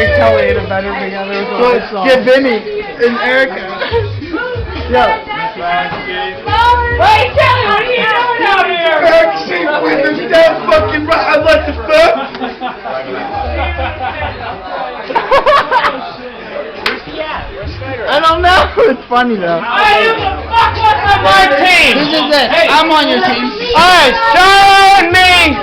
and Kelly in a bedroom together with a song. Get Vinnie and Erica. Yo. Wait, Kelly, what are you doing out here? She with this damn fucking right. I'd like to fuck. I don't know. It's funny though. Hey, who the fuck was on my team? This is it. Hey. I'm on your team. Alright, Charlie and me!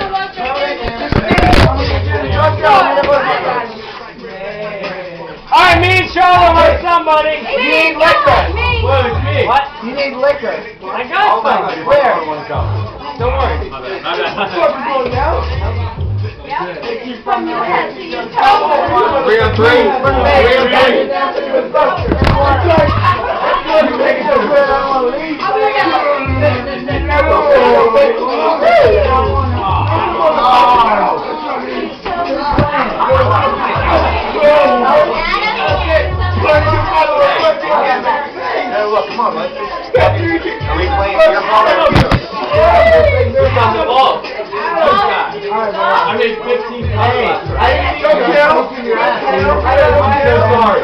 Alright, me and Charlie want somebody. You need liquor. What, it's me? What? You need liquor. I got some. Where? Don't worry. Three on three. Look, come on, man. Are we playing beer pong or Who's on the ball? This guy. I made 15 points. I didn't go kill. I'm so sorry.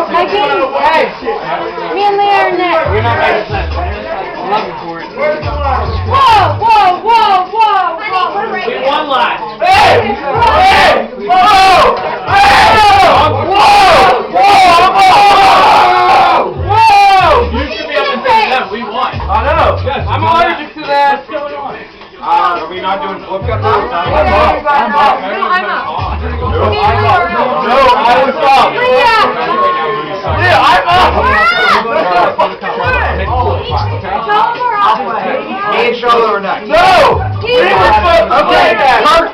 My game. Me and Leah are next. We're not making sense. I love you for it. Whoa, whoa, whoa, whoa. We won last. Hey! Hey! Whoa! Hey! Whoa! Whoa! Whoa! You should be able to say that. We won. I know. Yes, I'm allergic to that. What's going on? Are we not doing flip cup now? I'm up. No, I was up. Yeah, I'm up. Me and Charlotte are next. No! Okay,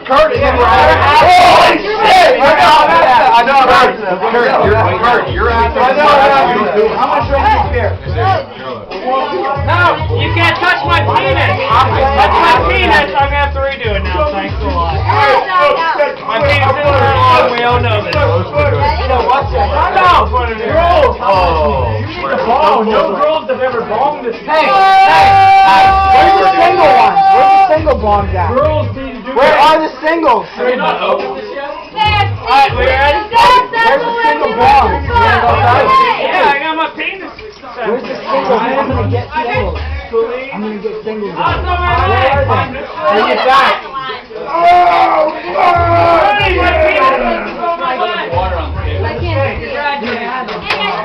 Kurt, and then we're out. Holy shit! I know, Kurt, you're out. How much rent is here? No, you can't touch my penis. Touch my penis. I'm gonna have to redo it now. Thanks a lot. My penis is very long. We all know this. What's that? No, girls. Oh. No girls have ever bombed this. Hey, where's the single one? Where's the single bombs at? Girls need to do Where are the singles? Are you not open this yet? Alright, we ready? Where's the single bombs? You wanna go first? Yeah, I got my penis. Where's the singles? I'm gonna get singles. I'm gonna get singles. Where are they? Bring it back.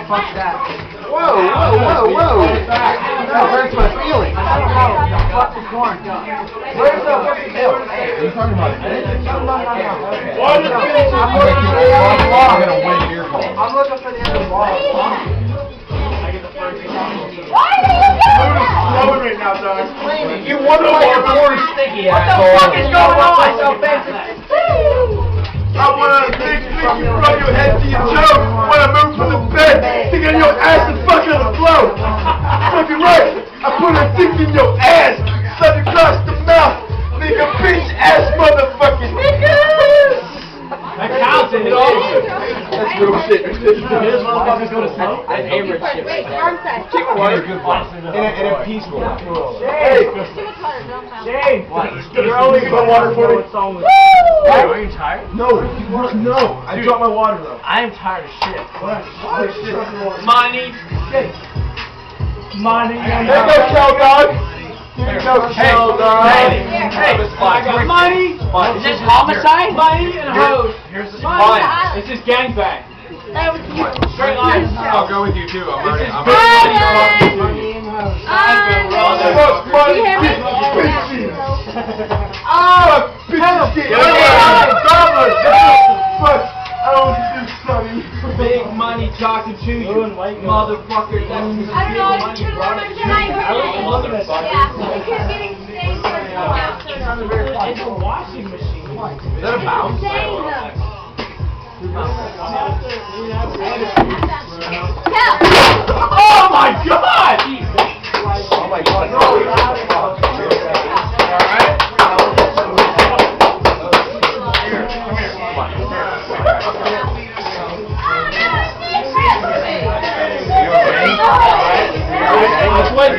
Fuck that. Whoa. That hurts my feelings. Fuck the corn. Where's the hill? Are you talking about it? I'm looking for the other ball. Why do you do that? You won by your poor sticky asshole. What the fuck is going on? I want to take you from your head to your toe. When I move from the bed, stick in your ass and fuck on the floor. Fucking right. I put a dick in your ass, suck across the mouth, nigga, bitch ass motherfucking niggas. That counts. It hit all of it. That's real shit. This motherfucker's gonna smoke. Wait, arm side. And a peaceful. Hey, Shane, you're only gonna water for me. Are you tired? No. I dropped my water though. I am tired of shit. What? Money. Money. There you go, cow dog. There you go, cow dog. Hey, I got money. Is this homicide? Money and hoes. Here's the fun. It's just gangbang. Straight lines. I'll go with you too. I'm already. Money and hoes. Oh, bitch! I don't do something. Big money talking to you, motherfucker. I don't know, you should remember tonight. Yeah, you keep getting stains for the It's a washing machine. Is that a mouse? Oh my god! Oh my god. Alright. Here, come here. Come on.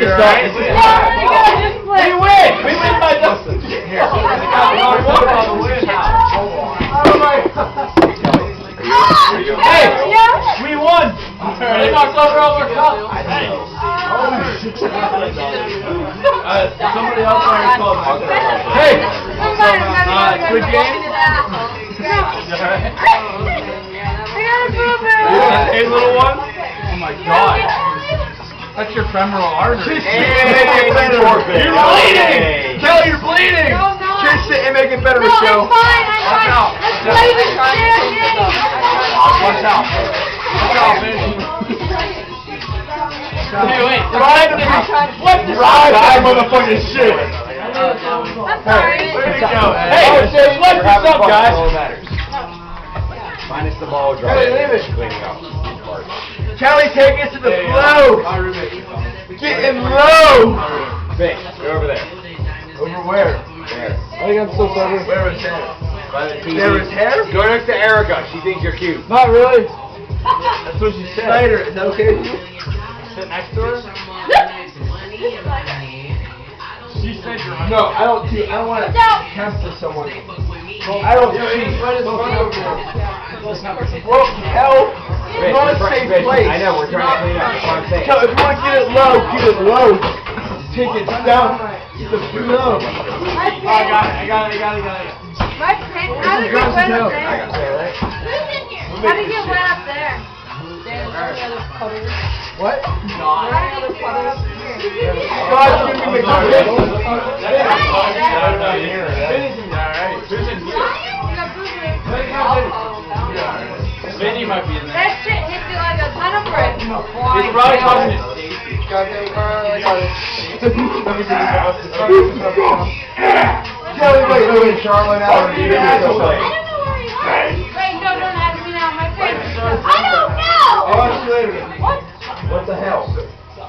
this up. Right? We win! We win by Dustin. Here. Hey! We won! They knocked over all our cups. Somebody else already called. Hey! Good game? Hey, little one. Oh my god. That's your femoral artery. Hey, you're bleeding! Kelly, you're bleeding! Kiss it and make it better, Michelle. Watch out. Watch out. Watch out, Vinny. Hey, wait. What? Ride that motherfucking shit! I'm sorry. Way to go. Hey, what's up, guys? Minus the ball drop. Kelly, leave it. Cleaning up. Kelly, take it to the flow! Getting low! Vic, go over there. Over where? There. I think I'm so sorry. Where was that? By the TV. There was hair? Go next to Erica. She thinks you're cute. Not really. That's what she said. Snyder, is that okay with you? Sit next to her. She said you're on. No, I don't want to tempt to someone. I don't cheat. Well, hell, Vic, you want to we're stay Vic, place. I know, we're trying to clean up. That's what I'm saying. So if you want to get it low, get it low. Take it down to the flow. I got it. My pants, how did it get wet up there? I got that, right? How did it get wet up there? What? How did it get wet up here? God, give me the Alright. You got boo-boo. Vinny might be in there. That shit hit me like a ton of bricks. He's probably talking to Stacy. Kelly, wait, Charlotte, out. I don't know where he went. Wait, no, don't ask me now. My face. I don't know. I'll ask you later. What? What the hell?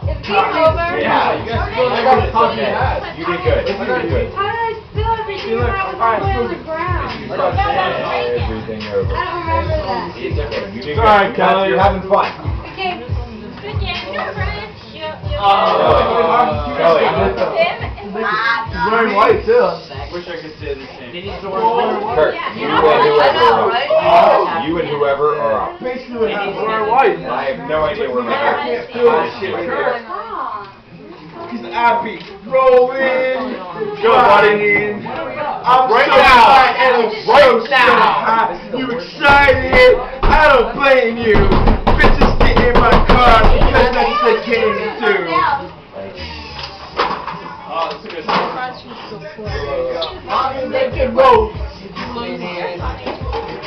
It's game over. Yeah, you guys You did good. You did good. How did I spill everything when I was all the way on the ground? Everything over. I don't remember that. It's okay. You did good. Alright, Kelly. You're having fun. Okay. Good game. No friends. Kelly. He's wearing white, too. Wish I could say the same. Kurt, you and whoever are out. You and whoever are out. Basically, he's wearing white. I have no idea where my hair is. Shit right here. He's happy. Rolling. Go, buddy. I'm Right so now. high and I'm so high. You excited? I don't blame you. Bitches get in my car because that's the game too. Oh, that's a good song.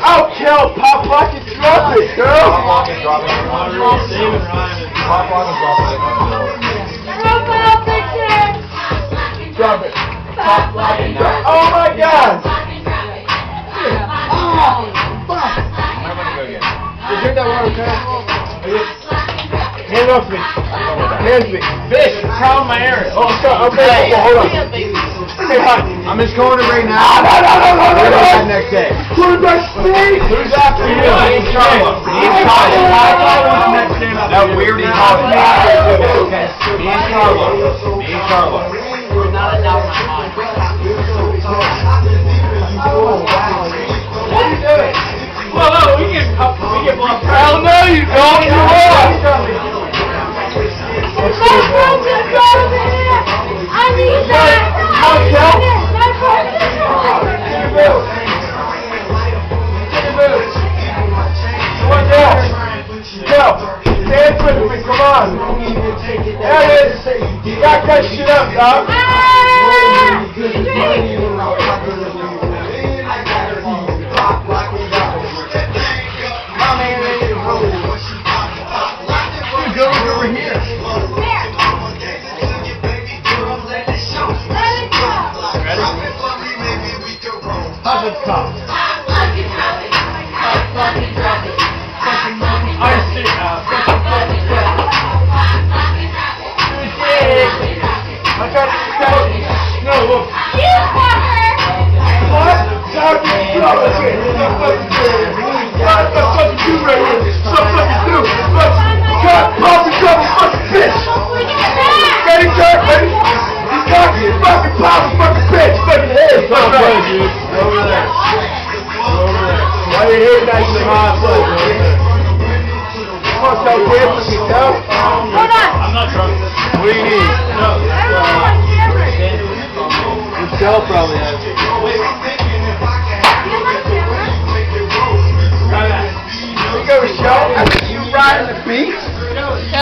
I'll kill Pop Lock and drop it, girl. Pop lock and drop it. David Ryan. Pop lock and drop it. Profile picture. Drop it. Pop Lock and drop it. Oh my God. I'm gonna go again. You drink that water, okay? Hand off me. Hands me. Fish, tell my area. Oh, sorry. Okay, hold on. Say hi. I'm just calling it right now. We're gonna have next day. Who's my snake? Who's after you? Me and Charlotte. Me and Charlotte. No, we already called it. Okay. Me and Charlotte. Me and Charlotte. What are you doing? Whoa, we get blocked. Hell no, you don't. You are. My phone's in front of me. I need that. I'll tell. My phone's in front of me. Take your boots. Take your boots. Come on, go. Go. Dance with me. Come on. There it is. You got that shit up, dog. Dude, go over here. How's it come? I see. I got no, look. You fucker! camera, you know? Hold on. I'm not drunk. What do you need? I don't know what camera. Michelle probably has it.